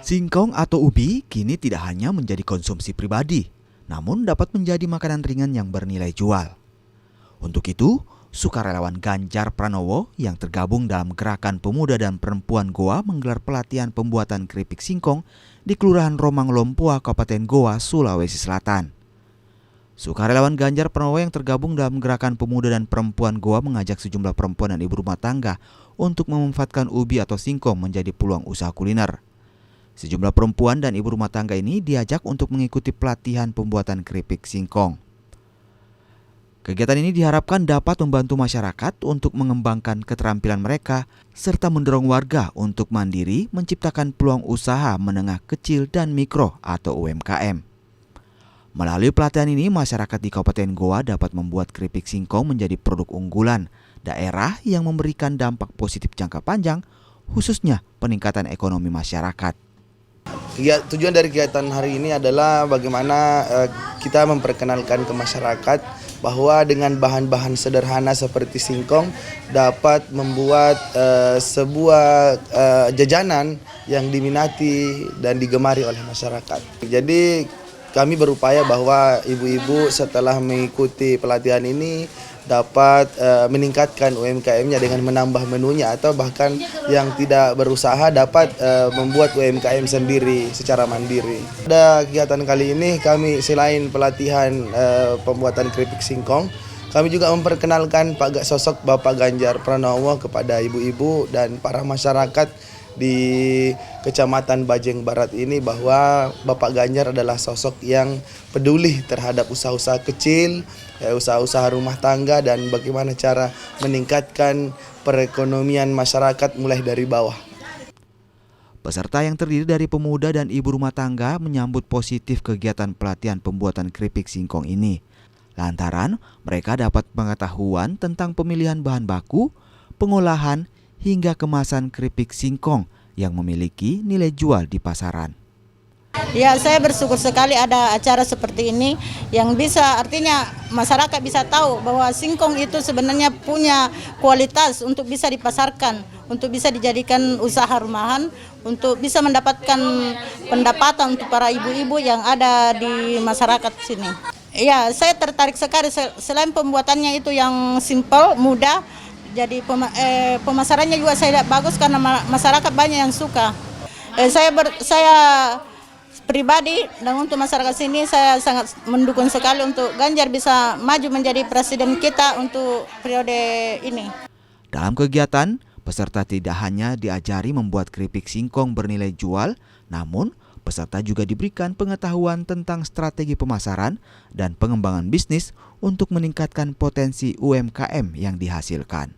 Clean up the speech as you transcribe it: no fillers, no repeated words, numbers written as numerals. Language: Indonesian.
Singkong atau ubi kini tidak hanya menjadi konsumsi pribadi, namun dapat menjadi makanan ringan yang bernilai jual. Untuk itu, sukarelawan Ganjar Pranowo yang tergabung dalam Gerakan Pemuda dan Perempuan Goa menggelar pelatihan pembuatan keripik singkong di Kelurahan Romang Lompoa, Kabupaten Goa, Sulawesi Selatan. Sukarelawan Ganjar Pranowo yang tergabung dalam Gerakan Pemuda dan Perempuan Goa mengajak sejumlah perempuan dan ibu rumah tangga untuk memanfaatkan ubi atau singkong menjadi peluang usaha kuliner. Sejumlah perempuan dan ibu rumah tangga ini diajak untuk mengikuti pelatihan pembuatan keripik singkong. Kegiatan ini diharapkan dapat membantu masyarakat untuk mengembangkan keterampilan mereka serta mendorong warga untuk mandiri menciptakan peluang usaha menengah kecil dan mikro atau UMKM. Melalui pelatihan ini, masyarakat di Kabupaten Goa dapat membuat keripik singkong menjadi produk unggulan daerah yang memberikan dampak positif jangka panjang, khususnya peningkatan ekonomi masyarakat. Tujuan dari kegiatan hari ini adalah bagaimana kita memperkenalkan ke masyarakat bahwa dengan bahan-bahan sederhana seperti singkong dapat membuat sebuah jajanan yang diminati dan digemari oleh masyarakat. Jadi kami berupaya bahwa ibu-ibu setelah mengikuti pelatihan ini dapat meningkatkan UMKM-nya dengan menambah menunya atau bahkan yang tidak berusaha dapat membuat UMKM sendiri secara mandiri. Pada kegiatan kali ini kami selain pelatihan pembuatan keripik singkong, kami juga memperkenalkan sosok Bapak Ganjar Pranowo kepada ibu-ibu dan para masyarakat di Kecamatan Bajeng Barat ini bahwa Bapak Ganjar adalah sosok yang peduli terhadap usaha-usaha kecil, usaha-usaha rumah tangga dan bagaimana cara meningkatkan perekonomian masyarakat mulai dari bawah. Peserta yang terdiri dari pemuda dan ibu rumah tangga menyambut positif kegiatan pelatihan pembuatan keripik singkong ini. Lantaran mereka dapat pengetahuan tentang pemilihan bahan baku, pengolahan, hingga kemasan keripik singkong yang memiliki nilai jual di pasaran. Ya, saya bersyukur sekali ada acara seperti ini yang bisa artinya masyarakat bisa tahu bahwa singkong itu sebenarnya punya kualitas untuk bisa dipasarkan, untuk bisa dijadikan usaha rumahan, untuk bisa mendapatkan pendapatan untuk para ibu-ibu yang ada di masyarakat sini. Ya, saya tertarik sekali selain pembuatannya itu yang simpel, mudah. Jadi pemasarannya juga saya lihat bagus karena masyarakat banyak yang suka. Saya pribadi dan untuk masyarakat sini saya sangat mendukung sekali untuk Ganjar bisa maju menjadi presiden kita untuk periode ini. Dalam kegiatan, peserta tidak hanya diajari membuat keripik singkong bernilai jual, namun peserta juga diberikan pengetahuan tentang strategi pemasaran dan pengembangan bisnis untuk meningkatkan potensi UMKM yang dihasilkan.